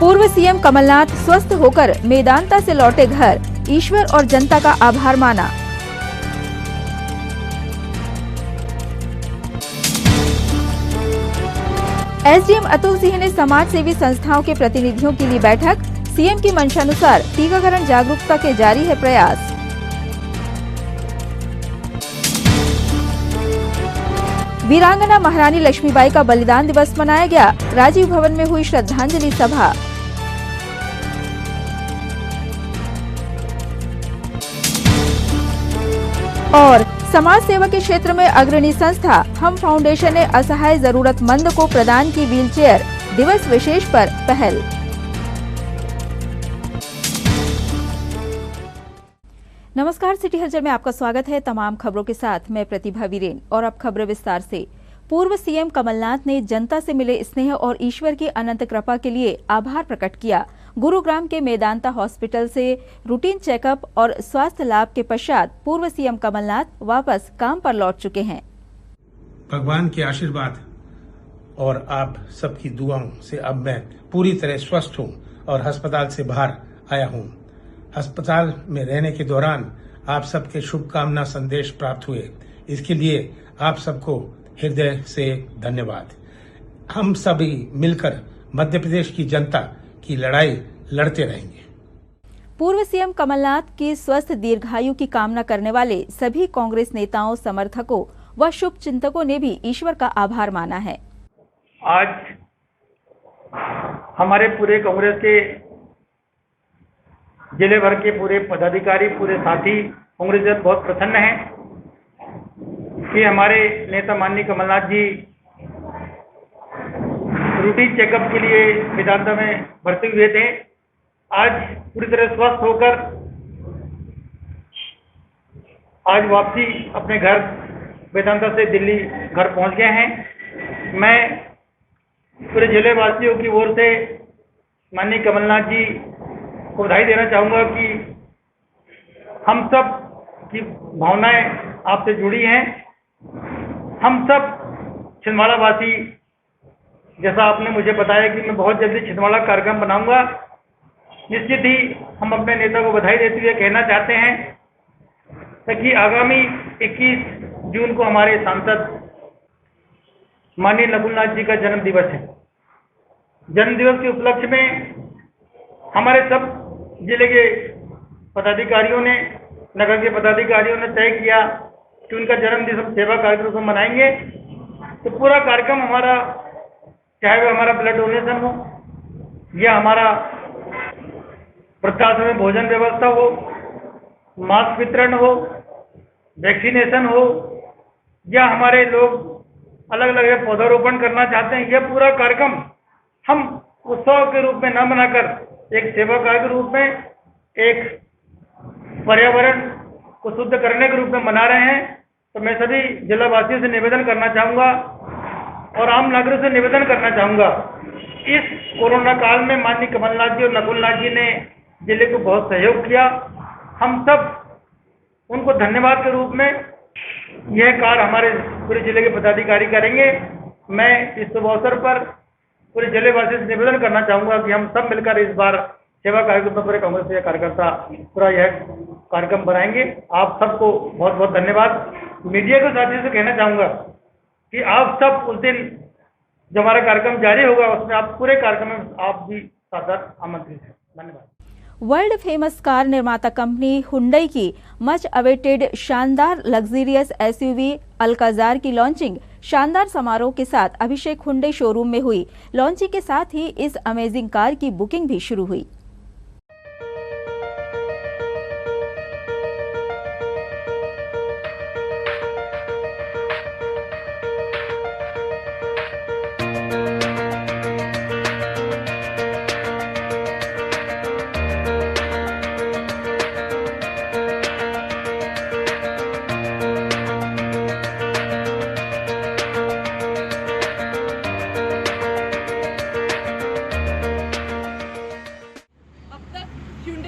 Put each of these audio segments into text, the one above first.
पूर्व सीएम कमलनाथ स्वस्थ होकर मेदांता से लौटे घर, ईश्वर और जनता का आभार माना। एसडीएम अतुल सिंह ने समाज सेवी संस्थाओं के प्रतिनिधियों के लिए बैठक, सीएम की मंशानुसार टीकाकरण जागरूकता के जारी है प्रयास। वीरांगना महारानी लक्ष्मीबाई का बलिदान दिवस मनाया गया, राजीव भवन में हुई श्रद्धांजलि सभा। और समाज सेवा के क्षेत्र में अग्रणी संस्था हम फाउंडेशन ने असहाय जरूरतमंद को प्रदान की व्हीलचेयर, दिवस विशेष पर पहल। नमस्कार, सिटी हलचल में आपका स्वागत है। तमाम खबरों के साथ मैं प्रतिभा वीरेन और अब खबरें विस्तार से। पूर्व सीएम कमलनाथ ने जनता से मिले स्नेह और ईश्वर की अनंत कृपा के लिए आभार प्रकट किया। गुरुग्राम के मेदांता हॉस्पिटल से रूटीन चेकअप और स्वास्थ्य लाभ के पश्चात पूर्व सीएम कमलनाथ वापस काम पर लौट चुके हैं। भगवान के आशीर्वाद और आप सबकी दुआओं से अब मैं पूरी तरह स्वस्थ हूं और अस्पताल से बाहर आया हूं। अस्पताल में रहने के दौरान आप सबके शुभकामना संदेश प्राप्त हुए, इसके लिए आप सबको हृदय से धन्यवाद। हम सभी मिलकर मध्य प्रदेश की जनता की लड़ाई लड़ते रहेंगे। पूर्व सीएम कमलनाथ की स्वस्थ दीर्घायु की कामना करने वाले सभी कांग्रेस नेताओं, समर्थकों व शुभ चिंतकों ने भी ईश्वर का आभार माना है। आज हमारे पूरे कांग्रेस के जिले भर के पूरे पदाधिकारी, पूरे साथी कांग्रेस बहुत प्रसन्न हैं कि हमारे नेता माननीय कमलनाथ जी रूटीन चेकअप के लिए मेदांता में भर्ती हुए थे। आज पूरी तरह स्वस्थ होकर आज वापसी अपने घर मेदांता से दिल्ली घर पहुंच गए हैं। मैं पूरे जिले वासियों की ओर से माननीय कमलनाथ जी को बधाई देना चाहूँगा कि हम सब की भावनाएं आपसे जुड़ी हैं। हम सब छिंदवाड़ा वासी, जैसा आपने मुझे बताया कि मैं बहुत जल्दी छिंदवाड़ा कार्यक्रम बनाऊंगा, निश्चित ही हम अपने नेता को बधाई देते हुए कहना चाहते हैं कि आगामी 21 जून को हमारे सांसद माननीय नकुलनाथ जी का जन्म दिवस है। जन्म दिवस के उपलक्ष्य में हमारे सब जिले के पदाधिकारियों ने, नगर के पदाधिकारियों ने तय किया कि उनका जन्म दिवस सेवा कार्यक्रम में मनाएंगे। तो पूरा कार्यक्रम हमारा, चाहे वो हमारा ब्लड डोनेशन हो या हमारा वृद्धाश्रम में भोजन व्यवस्था हो, मास्क वितरण हो, वैक्सीनेशन हो, या हमारे लोग अलग अलग पौधारोपण करना चाहते हैं, यह पूरा कार्यक्रम हम उत्सव के रूप में न मनाकर एक सेवा कार्य के रूप में, एक पर्यावरण को शुद्ध करने के रूप में मना रहे हैं। तो मैं सभी जिला वासियों से निवेदन करना चाहूँगा और आम नागरिकों से निवेदन करना चाहूँगा, इस कोरोना काल में माननीय कमलनाथ जी और नकुलनाथ जी ने जिले को बहुत सहयोग किया। हम सब उनको धन्यवाद के रूप में यह कार्य हमारे पूरे जिले के पदाधिकारी करेंगे। मैं इस शुभ अवसर पर पूरे जिले वासियों से निवेदन करना चाहूँगा कि हम सब मिलकर इस बार सेवा कार्यक्रम में पूरे कांग्रेस के कार्यकर्ता पूरा यह कार्यक्रम बनाएंगे। आप सबको बहुत बहुत धन्यवाद। मीडिया के साथियों से कहना चाहूँगा कि आप सब उस दिन जो हमारा कार्यक्रम जारी होगा उसमें आप पूरे कार्यक्रम में आप भी सादर आमंत्रित हैं। धन्यवाद। वर्ल्ड फेमस कार निर्माता कंपनी हुंडई की मच अवेटेड शानदार लग्जरियस एसयूवी अल्काजार की लॉन्चिंग शानदार समारोह के साथ अभिषेक हुंडई शोरूम में हुई। लॉन्चिंग के साथ ही इस अमेजिंग कार की बुकिंग भी शुरू हुई।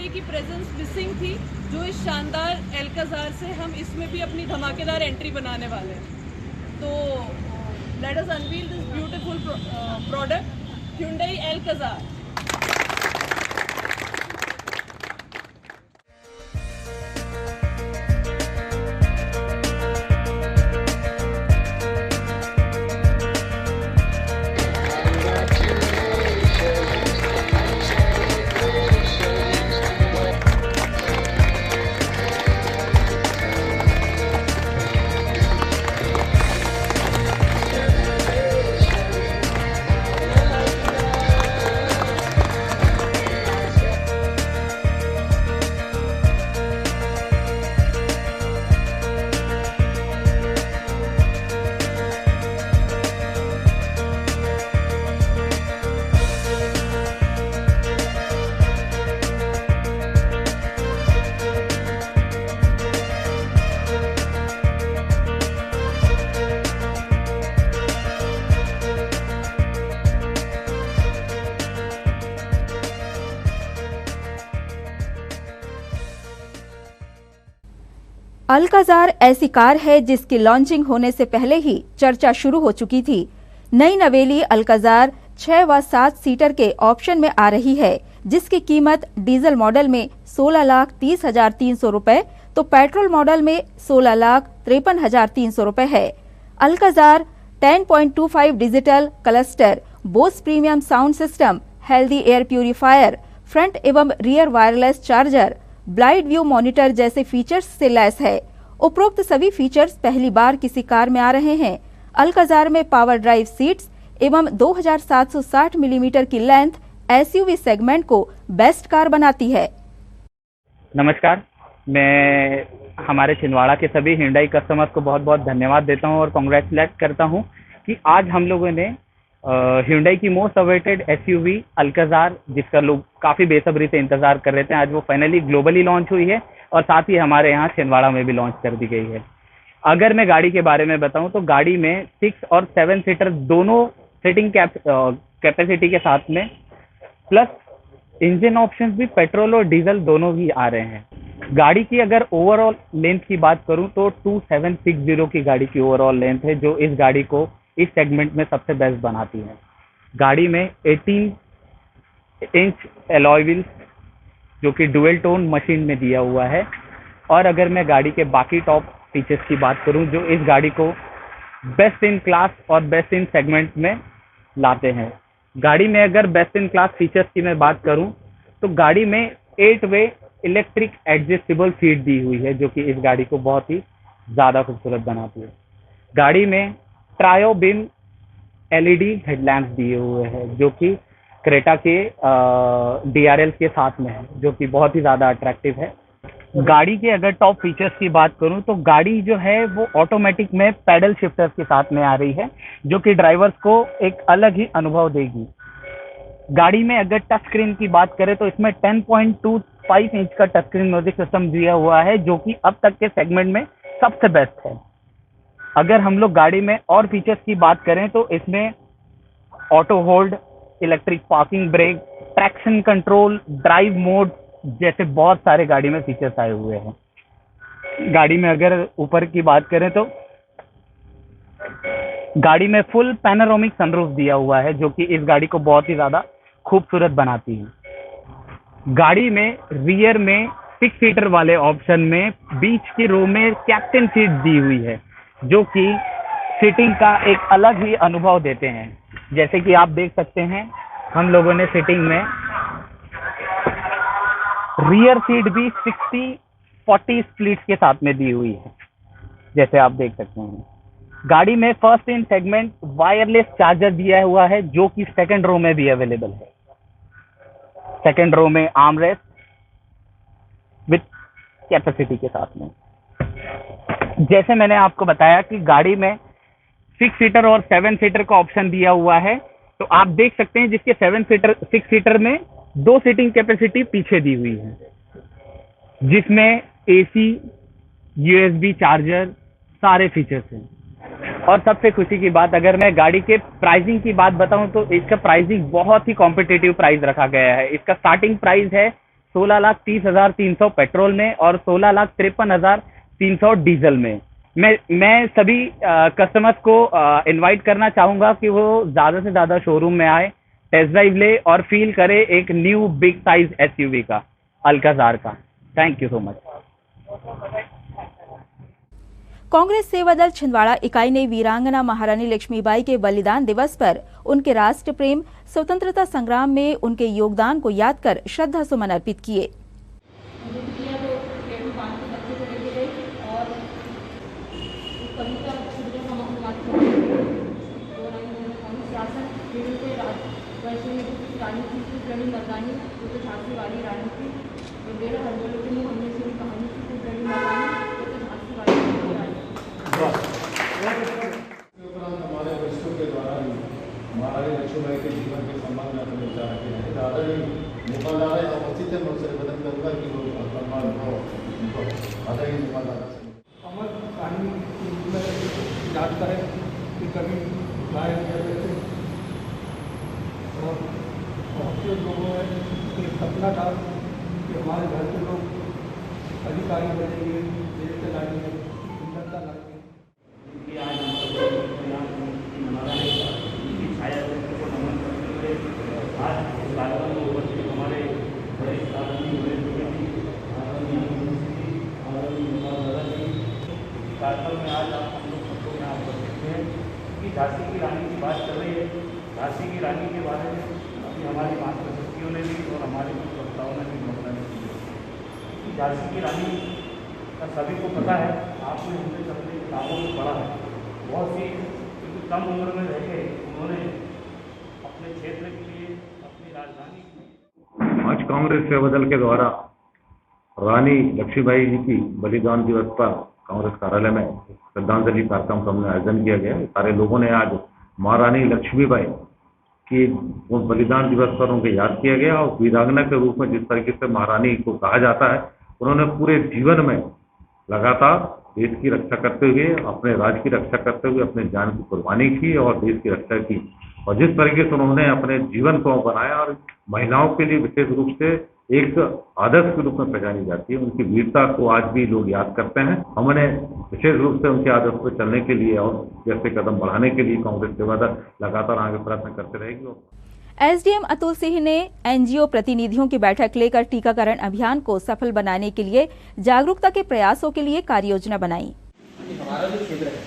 की प्रेजेंस मिसिंग थी, जो इस शानदार एल्काजार से हम इसमें भी अपनी धमाकेदार एंट्री बनाने वाले हैं। तो let us unveil this beautiful product Hyundai Alcazar। Alcazar ऐसी कार है जिसकी लॉन्चिंग होने से पहले ही चर्चा शुरू हो चुकी थी। नई नवेली अल्काजार 6 व 7 सीटर के ऑप्शन में आ रही है, जिसकी कीमत डीजल मॉडल में 16,30,300 रुपए तो पेट्रोल मॉडल में 16,53,300 रुपए है। Alcazar 10.25 digital cluster, Bose premium sound system, healthy air purifier, front एवं rear wireless charger, blind view monitor जैसे फीचर्स से लैस है। उपरोक्त सभी फीचर्स पहली बार किसी कार में आ रहे हैं। अल्काजार में पावर ड्राइव सीट्स एवं 2760 मिलीमीटर की लेंथ एसयूवी सेगमेंट को बेस्ट कार बनाती है। नमस्कार, मैं हमारे छिंदवाड़ा के सभी हिंडाई कस्टमर्स को बहुत बहुत धन्यवाद देता हूं और कांग्रेचुलेट करता हूं कि आज हम लोगों ने हिंडाई की मोस्ट अवेटेड एसयूवी अल्काजार, जिसका लोग काफ़ी बेसब्री से इंतज़ार कर रहे थे, आज वो फाइनली ग्लोबली लॉन्च हुई है और साथ ही हमारे यहाँ छिंदवाड़ा में भी लॉन्च कर दी गई है। अगर मैं गाड़ी के बारे में बताऊं तो गाड़ी में 6 और 7 सीटर दोनों सीटिंग कैपेसिटी के साथ में, प्लस इंजन ऑप्शंस भी पेट्रोल और डीजल दोनों ही आ रहे हैं। गाड़ी की अगर ओवरऑल लेंथ की बात करूं तो 2760 की गाड़ी की ओवरऑल लेंथ है, जो इस गाड़ी को इस सेगमेंट में सबसे बेस्ट बनाती है। गाड़ी में 18 इंच अलॉय व्हील्स जो कि डुअल टोन मशीन में दिया हुआ है। और अगर मैं गाड़ी के बाकी टॉप फीचर्स की बात करूं जो इस गाड़ी को बेस्ट इन क्लास और बेस्ट इन सेगमेंट में लाते हैं। गाड़ी में अगर बेस्ट इन क्लास फीचर्स की मैं बात करूं तो गाड़ी में 8 वे इलेक्ट्रिक एडजस्टेबल सीट दी हुई है, जो कि इस गाड़ी को बहुत ही ज़्यादा खूबसूरत बनाती है। गाड़ी में ट्रायो बीम एलईडी हेडलैम्प्स दिए हुए हैं, जो कि क्रेटा के DRL के साथ में है, जो कि बहुत ही ज़्यादा अट्रैक्टिव है। गाड़ी के अगर टॉप फीचर्स की बात करूं तो गाड़ी जो है वो ऑटोमेटिक में पैडल शिफ्टर्स के साथ में आ रही है, जो कि ड्राइवर्स को एक अलग ही अनुभव देगी। गाड़ी में अगर टच स्क्रीन की बात करें तो इसमें 10.25 इंच का टच स्क्रीन म्यूजिक सिस्टम दिया हुआ है, जो कि अब तक के सेगमेंट में सबसे बेस्ट है। अगर हम लोग गाड़ी में और फीचर्स की बात करें तो इसमें auto hold, electric parking brake, traction control, drive mode जैसे बहुत सारे गाड़ी में फीचर्स आए हुए हैं। गाड़ी में अगर ऊपर की बात करें तो गाड़ी में फुल पैनोरामिक सनरूफ दिया हुआ है, जो कि इस गाड़ी को बहुत ही ज़्यादा खूबसूरत बनाती है। गाड़ी में रियर में 6 सीटर वाले ऑप्शन में बीच की रो में कैप्टन सीट दी हुई है, जो कि सीटिंग का एक अलग ही अनुभव देते हैं। जैसे कि आप देख सकते हैं हम लोगों ने सीटिंग में रियर सीट भी 60-40 स्प्लिट के साथ में दी हुई है, जैसे आप देख सकते हैं। गाड़ी में first in segment wireless charger दिया हुआ है, जो कि सेकंड रो में भी अवेलेबल है। सेकंड रो में आर्म रेस्ट विथ कैपेसिटी के साथ में। जैसे मैंने आपको बताया कि गाड़ी में 6 सीटर और 7 सीटर का ऑप्शन दिया हुआ है, तो आप देख सकते हैं जिसके 6 सीटर में 2 सीटिंग कैपेसिटी पीछे दी हुई है, जिसमें AC, USB चार्जर सारे फीचर्स हैं। और सबसे खुशी की बात, अगर मैं गाड़ी के प्राइसिंग की बात बताऊं तो इसका प्राइसिंग बहुत ही कॉम्पिटिटिव प्राइस रखा गया है। इसका स्टार्टिंग प्राइस है 16,30,300 पेट्रोल में और 16,53,300 डीजल में। मैं सभी कस्टमर्स को इनवाइट करना चाहूँगा कि वो ज़्यादा से ज़्यादा शोरूम में आए, टेस्ट ड्राइव ले और फील करे एक न्यू बिग साइज SUV का, अल्काजार का। Thank you so much. Congress Sevadal Chhindwara इकाई ने वीरांगना महारानी लक्ष्मीबाई के बलिदान दिवस पर उनके राष्ट्र प्रेम, स्वतंत्रता संग्राम में उनके योगदान को याद कर श्रद्धा सुमन अर्पित किए। हमारे बच्चों के द्वारा महारानी लक्ष्मीबाई के जीवन के संबंध में अपने विचार रखे हैं। आदरणीय नेपाल उपस्थित है, मैं उनसे निवेदन करूँगा कि वो आदरणीय नेपाल अमर कहानी में याद करें कि कभी गायब करते थे और बहुत से लोगों ने एक सपना था कि हमारे घर के लोग अधिकारी बनेंगे, देश के लाएंगे, सुंदरता लाएंगे। आज हम सब यहाँ मना रहे हैं कि छाया को नमन करते हुए आज इस कार्यक्रम में उपस्थित हमारे बड़े आदरणीय कार्यक्रम में आज आप हम लोग सब लोग यहाँ उपस्थित हैं कि झांसी की रानी की बात कर रही है। झांसी की रानी के बारे में अभी हमारी मातृशक्तियों ने भी और हमारे कुछ वक्ताओं ने भी वर्णन किया कि झांसी की रानी का सभी को पता है, आपने उनसे अपनी किताबों में पढ़ा है। बहुत सी क्योंकि कम उम्र में रह के उन्होंने अपने क्षेत्र के लिए अपनी राजधानी की। आज कांग्रेस सेवा दल के द्वारा रानी लक्ष्मीबाई जी की बलिदान दिवस पर कांग्रेस कार्यालय में श्रद्धांजलि कार्यक्रम का हमने आयोजन किया गया। सारे लोगों ने आज महारानी लक्ष्मीबाई की वो बलिदान दिवस पर उनको याद किया गया और वीरांगना के रूप में जिस तरीके से महारानी को कहा जाता है, उन्होंने पूरे जीवन में लगातार देश की रक्षा करते हुए, अपने राज्य की रक्षा करते हुए अपने जान की कुर्बानी की और देश की रक्षा की। और जिस तरीके से उन्होंने अपने जीवन को बनाया और महिलाओं के लिए विशेष रूप से एक आदर्श के रूप में पहचानी जाती है, उनकी वीरता को आज भी लोग याद करते हैं। हमने विशेष रूप से उनके आदर्श पर चलने के लिए और जैसे कदम बढ़ाने के लिए कांग्रेस सेवा दल लगातार आगे प्रयत्न करते रहेगी। एसडीएम अतुल सिंह ने एनजीओ प्रतिनिधियों की बैठक लेकर टीकाकरण अभियान को सफल बनाने के लिए जागरूकता के प्रयासों के लिए कार्ययोजना बनाई। हमारा जो क्षेत्र है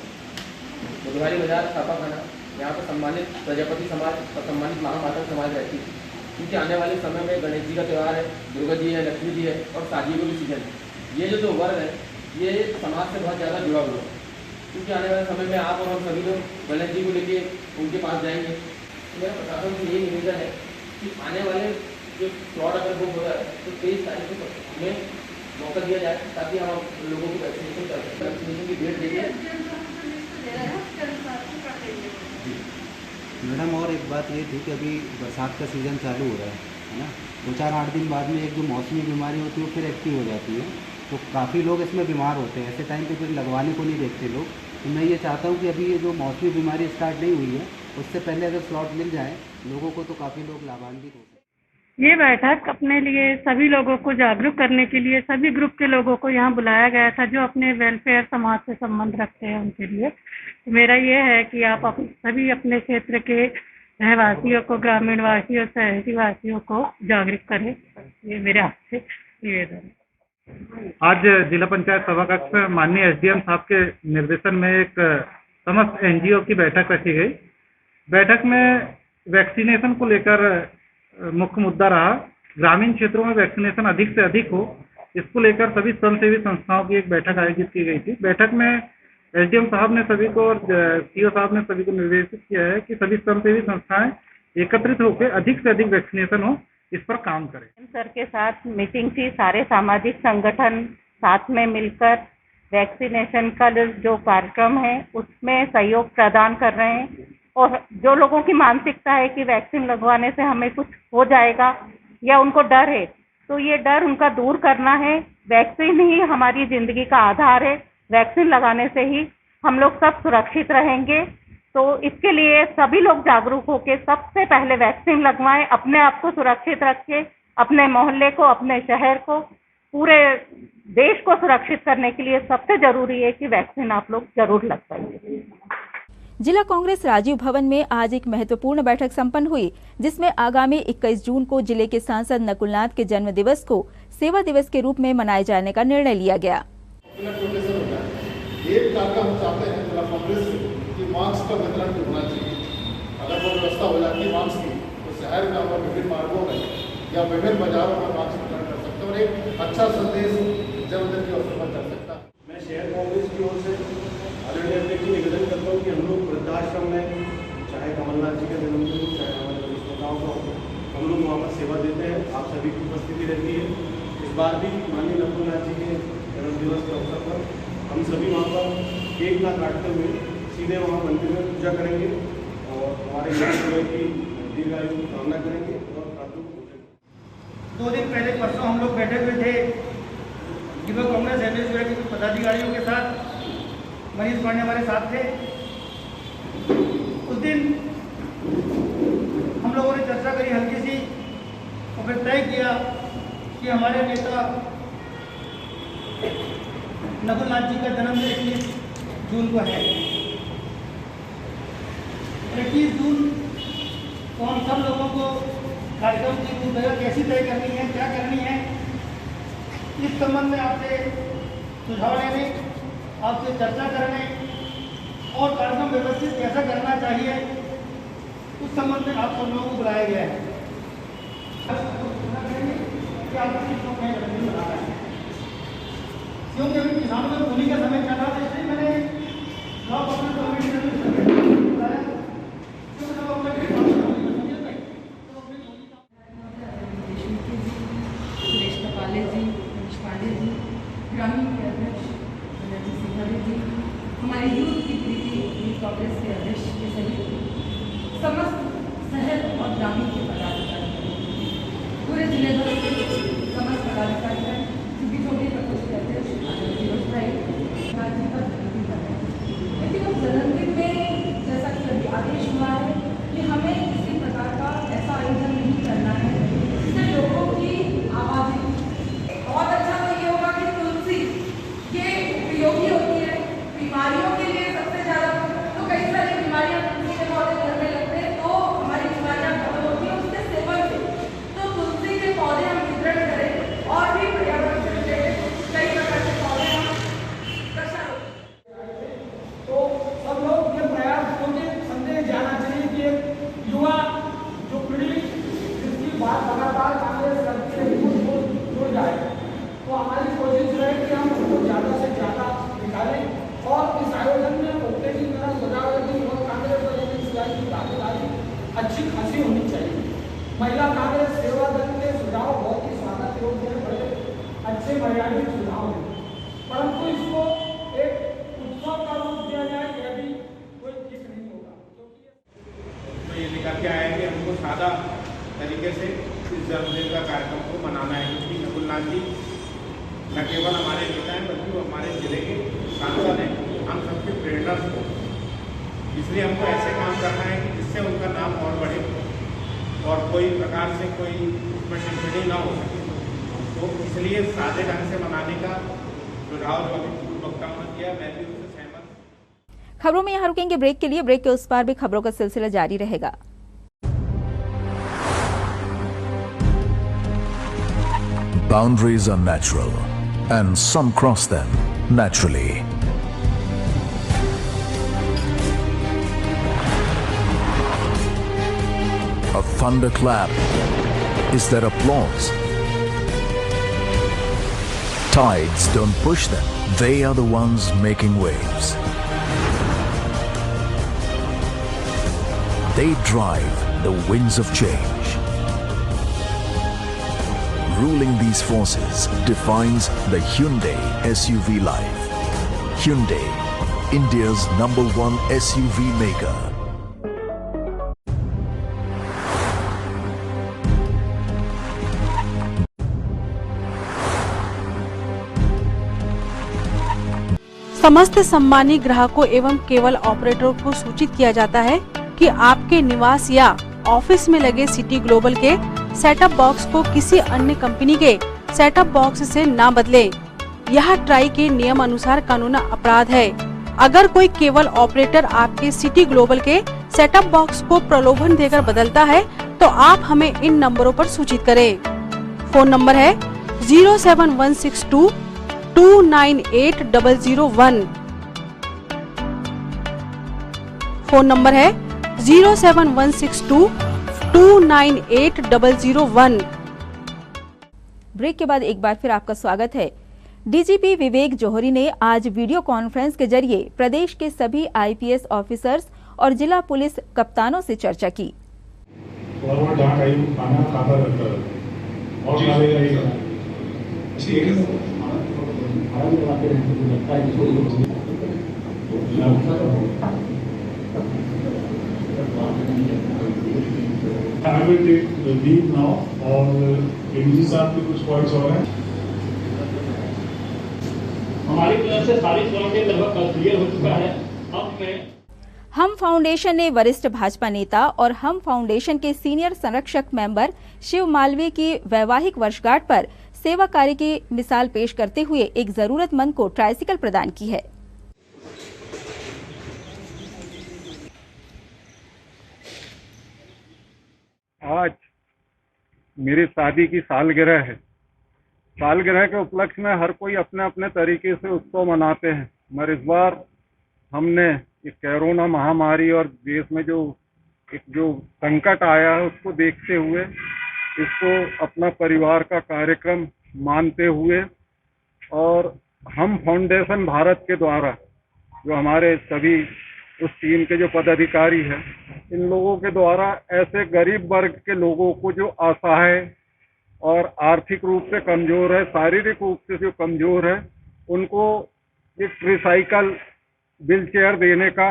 बुधवारी बाजार छापाखाना, यहाँ पर सम्मानित प्रजापति समाज और सम्मानित महामाता समाज रहती है, क्योंकि आने वाले समय में गणेश जी का त्यौहार है, दुर्गा जी है, लक्ष्मी जी है और शादियों का भी सीजन है। ये जो दो वर्ग है ये समाज से बहुत ज़्यादा जुड़ा हुआ है, क्योंकि आने वाले समय में आप और हम सभी लोग गणेश जी को लेके उनके पास जाएंगे। मेरा प्रशासन से यही निवेदन है कि आने वाले जो स्लॉट अगर बुक हो रहा है तो 23 तारीख को हमें मौका दिया जाए ताकि हम लोगों को वैक्सीनेशन कर सकें। वैक्सीनेशन की डेट देखिए मैडम। और एक बात ये थी कि अभी बरसात का सीज़न चालू हो रहा है ना, 2-4-8 दिन बाद में एक जो मौसमी बीमारी होती है वो फिर एक्टिव हो जाती है, तो काफ़ी लोग इसमें बीमार होते हैं। ऐसे टाइम पे फिर लगवाने को नहीं देखते लोग। तो मैं ये चाहता हूँ कि अभी ये जो मौसमी बीमारी स्टार्ट नहीं हुई है उससे पहले अगर स्लॉट मिल जाए लोगों को तो काफ़ी लोग लाभान्वित हो सकते। ये बैठक अपने लिए सभी लोगों को जागरूक करने के लिए सभी ग्रुप के लोगों को यहाँ बुलाया गया था जो अपने वेलफेयर समाज से संबंध रखते हैं उनके लिए। तो मेरा ये है कि आप सभी अपने क्षेत्र के रहवासियों को, ग्रामीण वासियों, शहरी वासियों को जागरूक करें, ये मेरे आपसे निवेदन है। आज जिला पंचायत सभाकक्ष में माननीय एसडीएम साहब के निर्देशन में एक समस्त एनजीओ की बैठक रखी गई। बैठक में वैक्सीनेशन को लेकर मुख्य मुद्दा रहा। ग्रामीण क्षेत्रों में वैक्सीनेशन अधिक से अधिक हो, इसको लेकर सभी स्वयंसेवी संस्थाओं की एक बैठक आयोजित की गई थी। बैठक में एसडीएम साहब ने सभी को और सीओ साहब ने सभी को निर्देशित किया है कि सभी स्वयंसेवी संस्थाएं एकत्रित होकर अधिक से अधिक वैक्सीनेशन हो, इस पर काम करें। सर के साथ मीटिंग थी, सारे सामाजिक संगठन साथ में मिलकर वैक्सीनेशन का जो कार्यक्रम है उसमें सहयोग प्रदान कर रहे हैं। और जो लोगों की मानसिकता है कि वैक्सीन लगवाने से हमें कुछ हो जाएगा या उनको डर है, तो ये डर उनका दूर करना है। वैक्सीन ही हमारी ज़िंदगी का आधार है, वैक्सीन लगाने से ही हम लोग सब सुरक्षित रहेंगे। तो इसके लिए सभी लोग जागरूक होकर सबसे पहले वैक्सीन लगवाएं, अपने आप को सुरक्षित रखें, अपने मोहल्ले को, अपने शहर को, पूरे देश को सुरक्षित करने के लिए सबसे जरूरी है कि वैक्सीन आप लोग जरूर लगवाइए। जिला कांग्रेस राजीव भवन में आज एक महत्वपूर्ण बैठक संपन्न हुई, जिसमें आगामी 21 जून को जिले के सांसद नकुलनाथ के जन्म दिवस को सेवा दिवस के रूप में मनाए जाने का निर्णय लिया गया। एक कार्यक्रम हम चाहते हैं जिला कांग्रेस से कि मास्क का वितरण होना चाहिए। अगर वो व्यवस्था हो जाती है मास्क की, तो शहर में हम विभिन्न मार्गों में या विभिन्न बाजारों में मास्क वितरण कर सकते हैं और एक अच्छा संदेश जन्मदिन के अवसर पर कर सकता है। मैं शहर कांग्रेस की ओर से आदरणीय अध्यक्ष जी निवेदन करता हूँ कि हम लोग वृद्धाश्रम में, चाहे कमलनाथ जी का जन्मदिन हो, चाहे हमारे वरिष्ठ नेताओं का हो, हम लोग वहाँ पर सेवा देते हैं। आप सभी की उपस्थिति रहती है। इस बार भी माननीय नकुलनाथ जी के जन्मदिवस के अवसर पर हम सभी वहाँ पर केक ना काटते हुए सीधे वहाँ मंदिर में पूजा करेंगे और हमारे युवा की दीर्घायु की कामना करेंगे और प्रार्थना करेंगे। 2 दिन पहले परसों हम लोग बैठे हुए थे युवा कांग्रेस एमएलए के पदाधिकारियों के साथ, मनीष पांडे हमारे साथ थे। उस दिन हम लोगों ने चर्चा करी हल्की सी, और फिर तय किया कि हमारे नेता नकुलनाथ जी का जन्म 21 जून को है। 21 जून को हम सब लोगों को कार्यक्रम की रूपरेखा कैसी तय करनी है, क्या करनी है, इस संबंध में आपसे सुझाव लेने, आपसे चर्चा करने और कार्यक्रम व्यवस्थित कैसा करना चाहिए, उस संबंध में आप सब लोगों को बुलाया गया है। क्योंकि अभी किसानों में बोली का समय चल रहा था, इसलिए मैंने ब्लॉक ऑफिस कमेटी से बुलाया। सुरेश कपाले जी, मनीष पांडे जी, ग्रामीण के अध्यक्ष सिंघाड़ी जी, हमारे यूथ की प्रीति यूथ कांग्रेस के अध्यक्ष के सहित समस्त शहर और ग्रामीण के पदाधिकारी, पूरे जिले भर के समस्त पदाधिकारी, छोटी प्रकोष्ठ के अध्यक्ष फिरोज भाई जी का जन्मदिन कर रहे हैं। लेकिन उस जन्मदिन में जैसा कि अभी आदेश हुआ है कि हमें किसी प्रकार का ऐसा आयोजन नहीं करना है जिससे लोगों की आवाज़ें, बहुत अच्छा तो ये होगा कि तुलसी ये उपयोगी होती है बीमारियों के लिए सबसे ज़्यादा, तो कई सारी बीमारियाँ तुलसी के पौधे घर में लगते हैं तो हमारी बीमारियाँ खत्म होती हैं उसके सेवन से। तो तुलसी के पौधे हम वितरण करें और भी पर्यावरण से कई प्रकार के पौधे हम प्रसार तो सब लोग ये प्रयास होने संदेश जाना चाहिए कि युवा जो पीढ़ी जिसकी बात लगातार कांग्रेस करती है वो जुड़ जाए। तो हमारी कोशिश रहे कि हम उसको ज़्यादा से ज़्यादा निकालें और इस आयोजन में होते की तरह सजावटी और कांग्रेस की भागीदारी अच्छी खासी होनी चाहिए। महिला कांग्रेस सेवा दल के सुझाव बहुत ही स्वागत योग्य है, बड़े अच्छे मर्यादित सुझाव हैं, परंतु इसको एक उत्सव का रूप दिया जाए यह भी कोई ठीक नहीं होगा। तो ये निकल के आया कि हमको सादा तरीके से इस जन्मदिन का कार्यक्रम को मनाना है, क्योंकि नकुलनाथ जी न केवल हमारे नेता हैं बल्कि वो हमारे जिले के सांसद हैं, हम सबके प्रेरणा हो। इसलिए हमको ऐसे काम करना है कि जिससे उनका नाम और बढ़े और कोई प्रकार से कोई उसमें टिप्पणी ना हो सके। तो इसलिए सादे ढंग से मनाने का सुझाव जो अभी पूर्व वक्ताओं ने दिया, मैं भी उससे सहमत। खबरों में यहाँ रुकेंगे ब्रेक के लिए। ब्रेक के उस पार भी खबरों का सिलसिला जारी रहेगा। Boundaries are natural, and some cross them naturally. A thunderclap is their applause. Tides don't push them, they are the ones making waves. They drive the winds of change. Ruling these forces defines the Hyundai SUV life. Hyundai, India's #1 SUV maker. समस्त सम्मानित ग्राहकों एवं cable ऑपरेटरों को सूचित किया जाता है कि आपके निवास या ऑफिस में लगे सिटी ग्लोबल के सेटअप बॉक्स को किसी अन्य कंपनी के सेटअप बॉक्स से ना बदलें। यह ट्राई के नियम अनुसार कानूनी अपराध है। अगर कोई केबल ऑपरेटर आपके सिटी ग्लोबल के सेटअप बॉक्स को प्रलोभन देकर बदलता है तो आप हमें इन नंबरों पर सूचित करें। फोन नंबर है 07162 298 फोन नंबर है 07162 298 ब्रेक के बाद एक बार फिर आपका स्वागत है। डीजीपी विवेक जौहरी ने आज वीडियो कॉन्फ्रेंस के जरिए प्रदेश के सभी आईपीएस ऑफिसर्स और जिला पुलिस कप्तानों से चर्चा की। I will take the lead now और एडीजी साहब के कुछ पॉइंट्स और हैं। हमारी तरफ से सारी सवाल लगभग क्लियर हो चुका है। अब मैं हम फाउंडेशन ने वरिष्ठ भाजपा नेता और हम फाउंडेशन के सीनियर संरक्षक मेंबर शिव मालवीय की वैवाहिक वर्षगांठ पर सेवा कार्य की मिसाल पेश करते हुए एक जरूरतमंद को ट्राइसिकल प्रदान की है। आज मेरी शादी की सालगिरह है। सालगिरह के उपलक्ष्य में हर कोई अपने अपने तरीके से उत्सव मनाते हैं, मगर इस बार हमने इस कोरोना महामारी और देश में जो संकट आया है उसको देखते हुए इसको अपना परिवार का कार्यक्रम मानते हुए और हम फाउंडेशन भारत के द्वारा जो हमारे सभी उस टीम के जो पदाधिकारी हैं, इन लोगों के द्वारा ऐसे गरीब वर्ग के लोगों को जो असहाय और आर्थिक रूप से कमजोर है, शारीरिक रूप से जो कमजोर है, उनको एक रिसाइकल व्हील चेयर देने का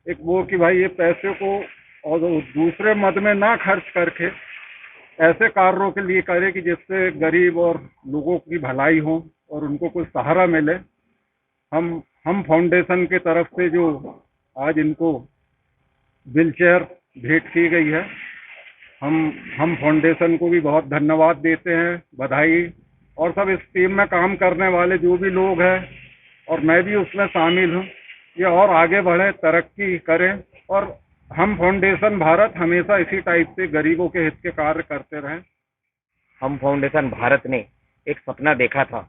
एक वो कि भाई ये पैसे को और दूसरे मद में ना खर्च करके ऐसे कार्यों के लिए करे कि जिससे गरीब और लोगों की भलाई हो और उनको कुछ सहारा मिले। हम फाउंडेशन की तरफ से जो आज इनको व्हील चेयर भेंट की गई है, हम फाउंडेशन को भी बहुत धन्यवाद देते हैं, बधाई, और सब इस टीम में काम करने वाले जो भी लोग हैं और मैं भी उसमें शामिल हूँ, ये और आगे बढ़े, तरक्की करें और हम फाउंडेशन भारत हमेशा इसी टाइप से गरीबों के हित के कार्य करते रहें। हम फाउंडेशन भारत ने एक सपना देखा था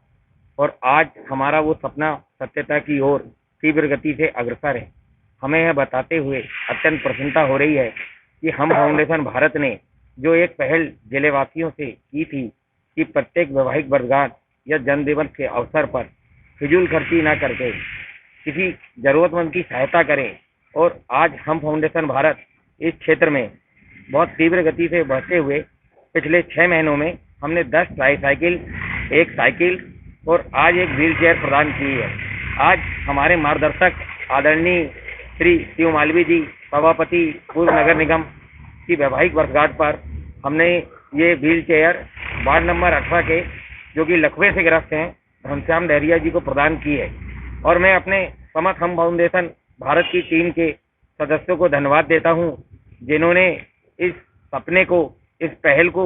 और आज हमारा वो सपना सत्यता की ओर तीव्र गति से अग्रसर है। हमें यह बताते हुए अत्यंत प्रसन्नता हो रही है कि हम फाउंडेशन भारत ने जो एक पहल जिलेवासियों से की थी कि प्रत्येक वैवाहिक वर्षगांठ या जन्मदिवस के अवसर पर फिजूल खर्ची न करके किसी जरूरतमंद की सहायता करें, और आज हम फाउंडेशन भारत इस क्षेत्र में बहुत तीव्र गति से बढ़ते हुए पिछले 6 महीनों में हमने 10 ट्राईसाइकिल, 1 साइकिल और आज एक व्हील चेयर प्रदान की है। आज हमारे मार्गदर्शक आदरणीय श्री शिव मालवीय जी, सभापति पूर्व नगर निगम की वैवाहिक वर्षगांठ पर हमने ये व्हील चेयर वार्ड नंबर 18 के जो कि लकवे से ग्रस्त हैं घनश्याम डहरिया जी को प्रदान की है। और मैं अपने समस्त हम फाउंडेशन भारत की टीम के सदस्यों को धन्यवाद देता हूं, जिन्होंने इस सपने को, इस पहल को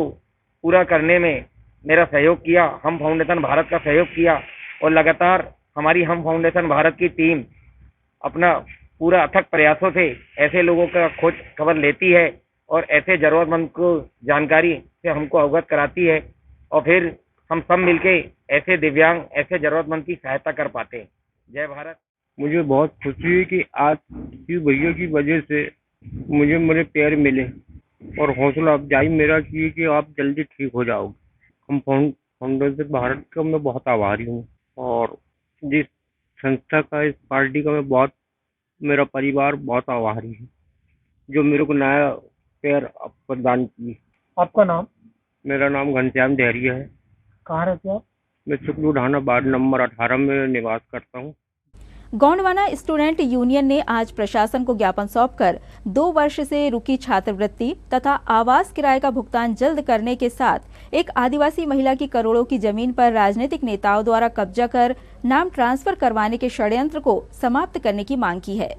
पूरा करने में मेरा सहयोग किया, हम फाउंडेशन भारत का सहयोग किया और लगातार हमारी हम फाउंडेशन भारत की टीम अपना पूरा अथक प्रयासों से ऐसे लोगों का खोज खबर लेती है और ऐसे जरूरतमंद को जानकारी से हमको अवगत कराती है और फिर हम सब मिलके ऐसे दिव्यांग, ऐसे जरूरतमंद की सहायता कर पाते हैं। जय भारत। मुझे बहुत खुशी है कि आज शिव भैया की वजह से मुझे मेरे पैर मिले और हौसला अफजाई मेरा की कि आप जल्दी ठीक हो जाओगे। हम फाउंडेशन भारत का मैं बहुत आभारी हूँ और जिस संस्था का, इस पार्टी का मैं मेरा परिवार बहुत आभारी है जो मेरे को नया पैर प्रदान किए। आपका नाम? मेरा नाम घनश्याम डहरिया है। कहाँ रहते हैं आप? मैं शुक्लू ढाना वार्ड नंबर 18 में निवास करता हूँ। गोंडवाना स्टूडेंट यूनियन ने आज प्रशासन को ज्ञापन सौंपकर 2 वर्ष से रुकी छात्रवृत्ति तथा आवास किराए का भुगतान जल्द करने के साथ एक आदिवासी महिला की करोड़ों की जमीन पर राजनीतिक नेताओं द्वारा कब्जा कर नाम ट्रांसफर करवाने के षड्यंत्र को समाप्त करने की मांग की है।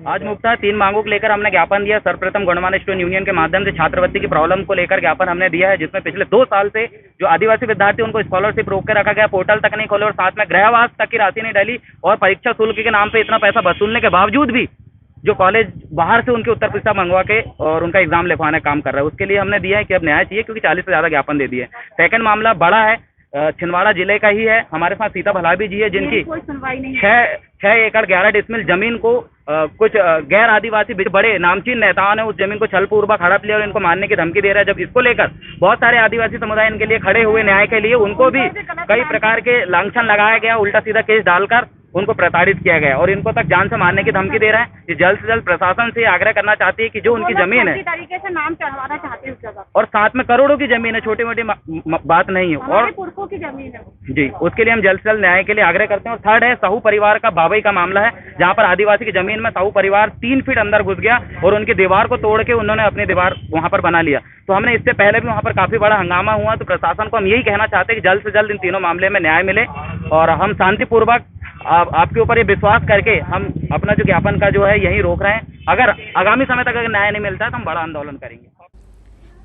आज मुख्यतः 3 मांगों को लेकर हमने ज्ञापन दिया। सर्वप्रथम गोंडवाना स्टूडेंट यूनियन के माध्यम से छात्रवृत्ति की प्रॉब्लम को लेकर ज्ञापन हमने दिया है, जिसमें पिछले 2 साल से जो आदिवासी विद्यार्थी उनको स्कॉलरशिप रोक के रखा गया, पोर्टल तक नहीं खोले और साथ में गृहवास तक की राशि नहीं डाली और परीक्षा शुल्क के नाम पे इतना पैसा वसूलने के बावजूद भी जो कॉलेज बाहर से उनके उत्तर प्रस्ताव मंगवा के और उनका एग्जाम लिखवाने का काम कर रहा है। उसके लिए हमने दिया है कि अब न्याय चाहिए, क्योंकि 40 से ज्यादा ज्ञापन दे दिए। सेकंड मामला बड़ा है, छिंदवाड़ा जिले का ही है। हमारे साथ सीता भलावी जी है, जिनकी 6 एकड़ 11 डिसमिल जमीन को कुछ गैर आदिवासी बड़े नामचीन नेताओं ने उस जमीन को छलपूर्वक हड़प लिया और इनको मारने की धमकी दे रहा है। जब इसको लेकर बहुत सारे आदिवासी समुदाय इनके लिए खड़े हुए न्याय के लिए, उनको भी कई प्रकार के लांछन लगाया गया, उल्टा सीधा केस डालकर उनको प्रताड़ित किया गया और इनको तक जान से मारने की धमकी दे रहा है। ये जल्द से जल्द प्रशासन से आग्रह करना चाहती है कि जो उनकी जमीन है तरीके से नाम चढ़वाना चाहते हैं उस जगह, और साथ में करोड़ों की जमीन है, छोटी मोटी बात नहीं है, और पुरखों की जमीन है जी, उसके लिए हम जल्द से जल्द न्याय के लिए आग्रह करते हैं। और थर्ड है साहू परिवार का बाबई का मामला है, जहाँ पर आदिवासी की जमीन में साहू परिवार 3 फीट अंदर घुस गया और उनकी दीवार को तोड़ के उन्होंने अपनी दीवार वहां पर बना लिया। तो हमने इससे पहले भी वहां पर काफी बड़ा हंगामा हुआ। तो प्रशासन को हम यही कहना चाहते हैं कि जल्द से जल्द इन तीनों मामले में न्याय मिले और हम शांतिपूर्वक आपके ऊपर ये विश्वास करके हम अपना जो ज्ञापन का जो है यही रोक रहे हैं। अगर आगामी समय तक अगर न्याय नहीं मिलता है तो हम बड़ा आंदोलन करेंगे।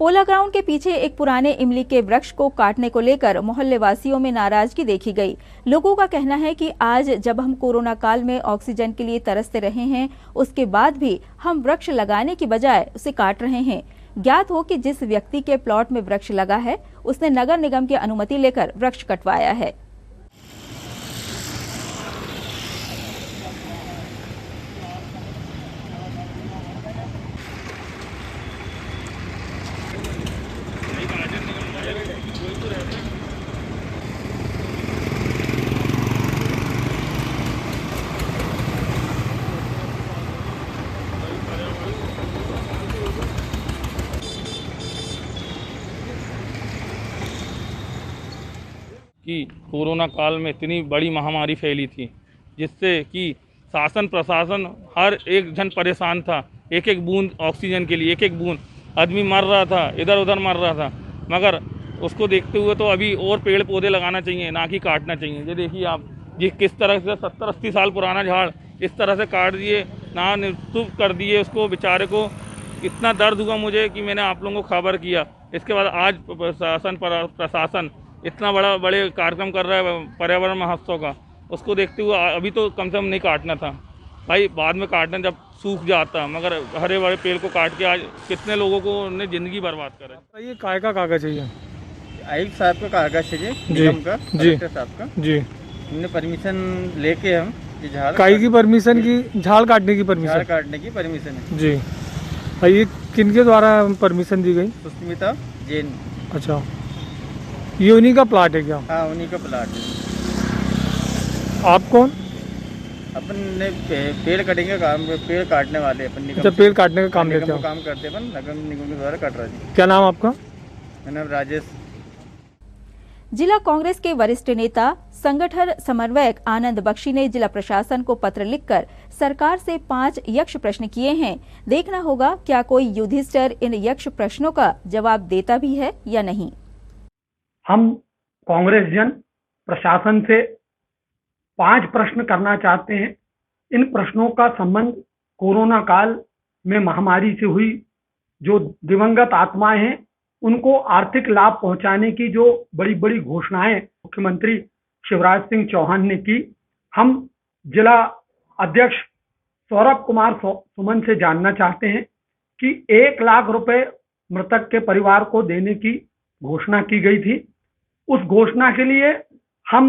पोला ग्राउंड के पीछे एक पुराने इमली के वृक्ष को काटने को लेकर मोहल्ले वासियों में नाराजगी देखी गई। लोगों का कहना है कि आज जब हम कोरोना काल में ऑक्सीजन के लिए तरसते रहे हैं, उसके बाद भी हम वृक्ष लगाने की बजाय उसे काट रहे हैं। ज्ञात हो कि जिस व्यक्ति के प्लॉट में वृक्ष लगा है, उसने नगर निगम की अनुमति लेकर वृक्ष कटवाया है। कि कोरोना काल में इतनी बड़ी महामारी फैली थी, जिससे कि शासन प्रशासन हर एक जन परेशान था। एक एक बूंद ऑक्सीजन के लिए, एक एक बूंद आदमी मर रहा था, इधर उधर मर रहा था। मगर उसको देखते हुए तो अभी और पेड़ पौधे लगाना चाहिए, ना कि काटना चाहिए। ये देखिए आप, ये किस तरह से 70-80 साल पुराना झाड़ इस तरह से काट दिए, ना निस्तुप कर दिए उसको बेचारे को। इतना दर्द हुआ मुझे कि मैंने आप लोगों को खबर किया। इसके बाद आज प्रशासन इतना बड़े कार्यक्रम कर रहा है पर्यावरण महोत्सव का, उसको देखते हुए अभी तो कम से कम नहीं काटना था भाई, बाद में काटना जब सूख जाता। मगर हरे भरे पेड़ को काट के आज कितने लोगों को ने जिंदगी बर्बाद करे। ये काय का कागज चाहिए? आयुक्त साहब का कागज चाहिए, निगम का, कलेक्टर साहब का जी। हमने परमिशन लेके हम झाड़ काय की परमिशन की, झाड़ काटने की परमिशन? झाड़ काटने की परमिशन है जी। ये किनके द्वारा परमिशन दी गई? सुष्मिता जैन। अच्छा, ये उन्हीं का प्लाट है क्या? हाँ, उन्हीं का प्लाट है। आप कौन? अपन ने पेड़ कटिंग का काम, पेड़ काटने वाले अपन निगम। अच्छा, पेड़ काटने का काम लेते हो? काम करते हैं, नगर निगम के द्वारा कट रहा है। क्या नाम आपका? मेरा नाम राजेश। जिला कांग्रेस के वरिष्ठ नेता संगठन समन्वयक आनंद बख्शी ने जिला प्रशासन को पत्र लिखकर सरकार से 5 यक्ष प्रश्न किए हैं। देखना होगा क्या कोई युधिष्ठिर इन यक्ष प्रश्नों का जवाब देता भी है या नहीं। हम कांग्रेस जन प्रशासन से 5 प्रश्न करना चाहते हैं। इन प्रश्नों का संबंध कोरोना काल में महामारी से हुई जो दिवंगत आत्माएं हैं, उनको आर्थिक लाभ पहुंचाने की जो बड़ी बड़ी घोषणाएं मुख्यमंत्री शिवराज सिंह चौहान ने की, हम जिला अध्यक्ष सौरभ कुमार सुमन से जानना चाहते हैं कि 1 लाख रुपए मृतक के परिवार को देने की घोषणा की गई थी। उस घोषणा के लिए हम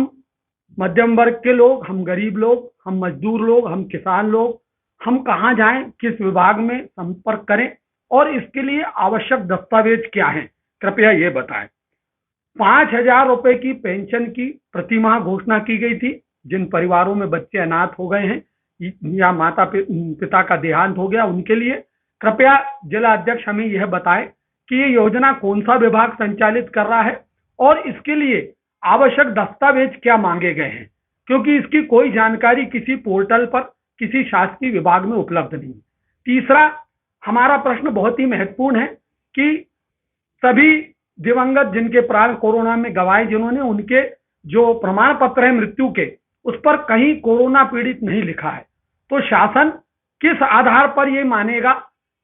मध्यम वर्ग के लोग, हम गरीब लोग, हम मजदूर लोग, हम किसान लोग, हम कहाँ जाएं, किस विभाग में संपर्क करें और इसके लिए आवश्यक दस्तावेज क्या हैं, कृपया ये बताएं। 5,000 रुपए की पेंशन की प्रतिमाह घोषणा की गई थी। जिन परिवारों में बच्चे अनाथ हो गए हैं या माता पिता का देहांत हो गया, उनके लिए कृपया जिला अध्यक्ष हमें यह बताएं कि ये योजना कौन सा विभाग संचालित कर रहा है और इसके लिए आवश्यक दस्तावेज क्या मांगे गए हैं, क्योंकि इसकी कोई जानकारी किसी पोर्टल पर किसी शासकीय विभाग में उपलब्ध नहीं। तीसरा, हमारा प्रश्न बहुत ही महत्वपूर्ण है कि सभी दिवंगत जिनके प्राण कोरोना में गंवाए, जिन्होंने उनके जो प्रमाण पत्र है मृत्यु के, उस पर कहीं कोरोना पीड़ित नहीं लिखा है, तो शासन किस आधार पर ये मानेगा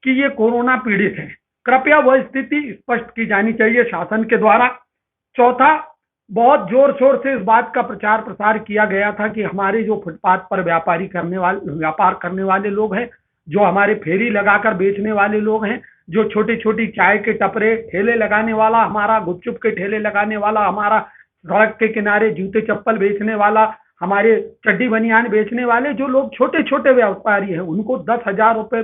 कि ये कोरोना पीड़ित है? कृपया वह स्थिति स्पष्ट की जानी चाहिए शासन के द्वारा। चौथा, बहुत जोर शोर से इस बात का प्रचार प्रसार किया गया था कि हमारे जो फुटपाथ पर व्यापार करने वाले लोग हैं, जो हमारे फेरी लगाकर बेचने वाले लोग हैं, जो छोटी छोटी चाय के टपरे ठेले लगाने वाला, हमारा गुपचुप के ठेले लगाने वाला, हमारा सड़क के किनारे जूते चप्पल बेचने वाला, हमारे चड्डी बनियान बेचने वाले जो लोग छोटे छोटे व्यापारी हैं, उनको 10,000 रुपए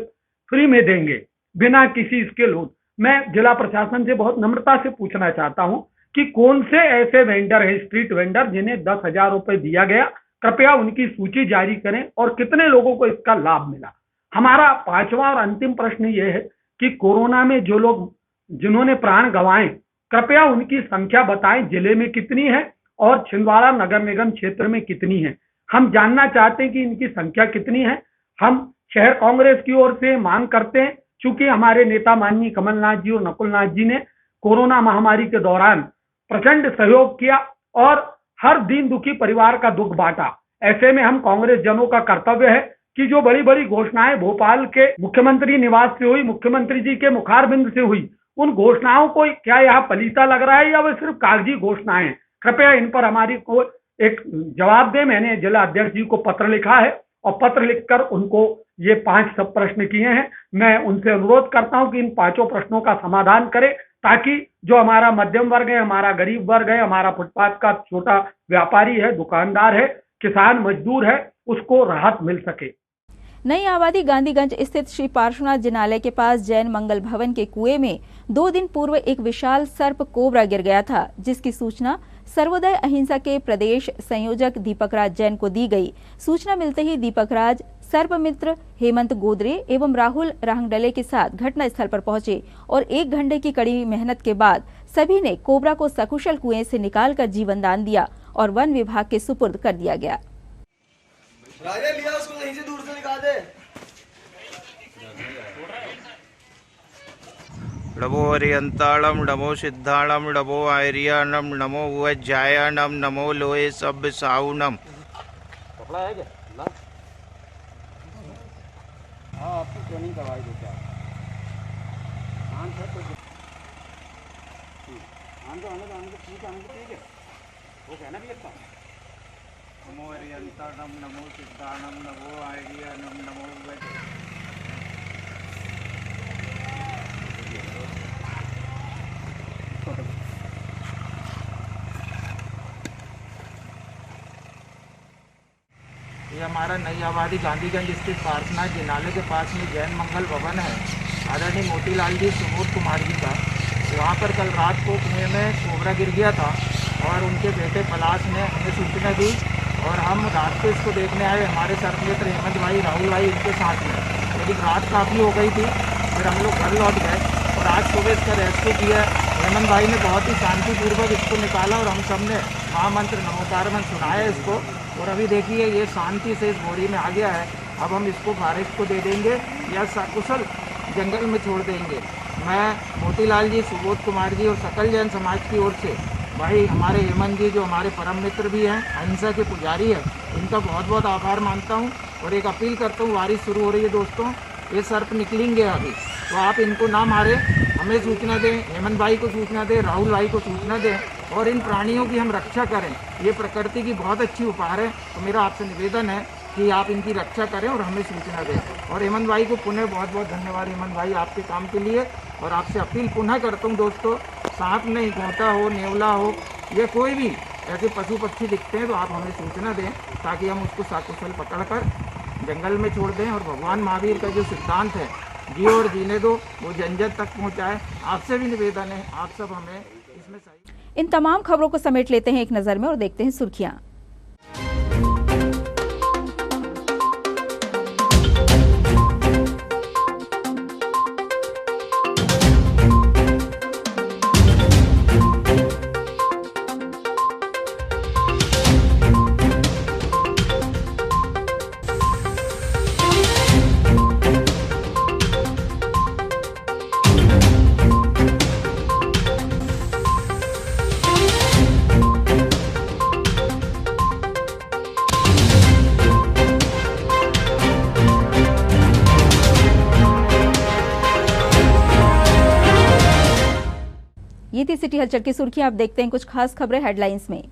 फ्री में देंगे बिना किसी इसके लोन। मैं जिला प्रशासन से बहुत नम्रता से पूछना चाहता हूं कि कौन से ऐसे वेंडर हैं, स्ट्रीट वेंडर, जिन्हें 10,000 रुपए दिया गया, कृपया उनकी सूची जारी करें और कितने लोगों को इसका लाभ मिला। हमारा 5वां और अंतिम प्रश्न ये है कि कोरोना में जो लोग जिन्होंने प्राण गंवाए, कृपया उनकी संख्या बताएं, जिले में कितनी है और छिंदवाड़ा नगर निगम क्षेत्र में कितनी है। हम जानना चाहते हैं कि इनकी संख्या कितनी है। हम शहर कांग्रेस की ओर से मांग करते हैं, चूंकि हमारे नेता माननीय कमलनाथ जी और नकुलनाथ जी ने कोरोना महामारी के दौरान प्रचंड सहयोग किया और हर दीन दुखी परिवार का दुख बांटा। ऐसे में हम कांग्रेस जनों का कर्तव्य है कि जो बड़ी बड़ी घोषणाएं भोपाल के मुख्यमंत्री निवास से हुई, मुख्यमंत्री जी के मुखारबिंद से हुई, उन घोषणाओं को क्या यहाँ पलीता लग रहा है या वे सिर्फ कागजी घोषणाएं हैं? कृपया इन पर हमारी को एक जवाब दें। मैंने जिला अध्यक्ष जी को पत्र लिखा है और पत्र लिखकर उनको ये 5 सब प्रश्न किए हैं। मैं उनसे अनुरोध करता हूं कि इन 5 प्रश्नों का समाधान करें, ताकि जो हमारा मध्यम वर्ग है, हमारा गरीब वर्ग है, हमारा फुटपाथ का छोटा व्यापारी है, दुकानदार है, किसान मजदूर है, उसको राहत मिल सके। नई आबादी गांधीगंज स्थित श्री पार्श्वनाथ जिनालय के पास जैन मंगल भवन के कुएं में 2 दिन पूर्व एक विशाल सर्प कोबरा गिर गया था, जिसकी सूचना सर्वोदय अहिंसा के प्रदेश संयोजक दीपक राज जैन को दी गई। सूचना मिलते ही दीपक राज, सर्प मित्र हेमंत गोदरे एवं राहुल राहंगडले के साथ घटनास्थल पर पहुंचे और 1 घंटे की कड़ी मेहनत के बाद सभी ने कोबरा को सकुशल कुएं से निकालकर जीवन दान दिया और वन विभाग के सुपुर्द कर दिया गया। राजा लिया उसको यहीं से दूर से निकाल दे। नमो हरियंताणम नमो सिद्धाणम नमो आर्याणम नमो वज्जायाणम नमो लोहे सब साउनम। कपड़ा है क्या? ला। हाँ, आपकी ट्रेनिंग करवाई दो क्या? ठीक है। वो कहना भी अच्छा। नमो हरियंताणम नमो सिद्धाणम नमो आर्याणम नमो ये हमारा नई आबादी गांधीगंज स्थित पार्श्वनाथ जिनालय के पास में जैन मंगल भवन है, आदरणीय मोतीलाल जी सुबोध कुमार जी का। वहाँ पर कल रात को कुएं में कोबरा गिर गया था और उनके बेटे पलाश ने हमें सूचना दी और हम रात को इसको देखने आए। हमारे सर्पमित्र हेमंत भाई, राहुल भाई इनके साथ में, लेकिन रात काफ़ी हो गई थी, फिर हम लोग घर लौट गए और आज सुबह इसका रेस्क्यू किया। हेमंत भाई ने बहुत ही शांतिपूर्वक इसको निकाला और हम सब ने महामंत्र नमोकार मंत्र सुनाया इसको, और अभी देखिए ये शांति से इस बोरी में आ गया है। अब हम इसको फॉरेस्ट को दे देंगे या सकुशल जंगल में छोड़ देंगे। मैं मोतीलाल जी, सुबोध कुमार जी और सकल जैन समाज की ओर से भाई हमारे हेमंत जी जो हमारे परम मित्र भी हैं, अहिंसा के पुजारी हैं, इनका बहुत बहुत आभार मानता हूं और एक अपील करता हूं। बारिश शुरू हो रही है दोस्तों, ये सर्प निकलेंगे अभी, तो आप इनको ना मारें, हमें सूचना दें, हेमंत भाई को सूचना दें, राहुल भाई को सूचना दें और इन प्राणियों की हम रक्षा करें। ये प्रकृति की बहुत अच्छी उपहार है, तो मेरा आपसे निवेदन है कि आप इनकी रक्षा करें और हमें सूचना दें। और हेमंत भाई को पुनः बहुत बहुत धन्यवाद हेमंत भाई आपके काम के लिए। और आपसे अपील पुनः करता हूँ दोस्तों, सांप नहीं, घोंटा हो, नेवला हो या कोई भी ऐसे पशु पक्षी दिखते हैं तो आप हमें सूचना दें, ताकि हम उसको सकुशल पकड़कर जंगल में छोड़ दें और भगवान महावीर का जो सिद्धांत है जियो और जीने दो, वो जन जन तक पहुँचाए। आपसे भी निवेदन है, आप सब हमें इसमें सही। इन तमाम खबरों को समेट लेते हैं एक नज़र में और देखते हैं सुर्खियां। ये थी सिटी हलचल की सुर्खियां। आप देखते हैं कुछ खास खबरें हेडलाइंस में।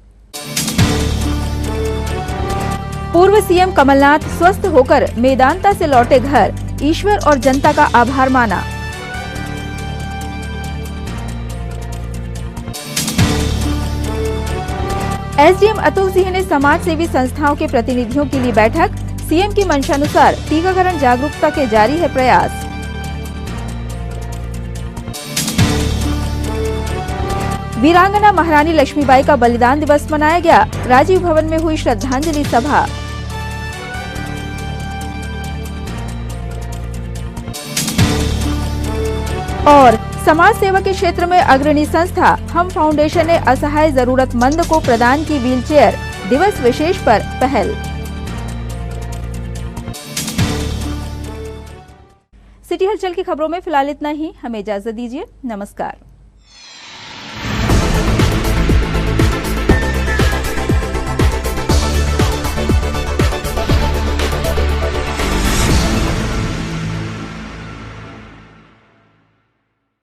पूर्व सीएम कमलनाथ स्वस्थ होकर मेदांता से लौटे घर, ईश्वर और जनता का आभार माना। एसडीएम अतुल सिंह ने समाज सेवी संस्थाओं के प्रतिनिधियों के लिए बैठक, सीएम की मंशानुसार टीकाकरण जागरूकता के जारी है प्रयास। वीरांगना महारानी लक्ष्मीबाई का बलिदान दिवस मनाया गया, राजीव भवन में हुई श्रद्धांजलि सभा। और समाज सेवा के क्षेत्र में अग्रणी संस्था हम फाउंडेशन ने असहाय जरूरतमंद को प्रदान की व्हीलचेयर, दिवस विशेष पर पहल। सिटी हलचल की खबरों में फिलहाल इतना ही, हमें इजाजत दीजिए, नमस्कार।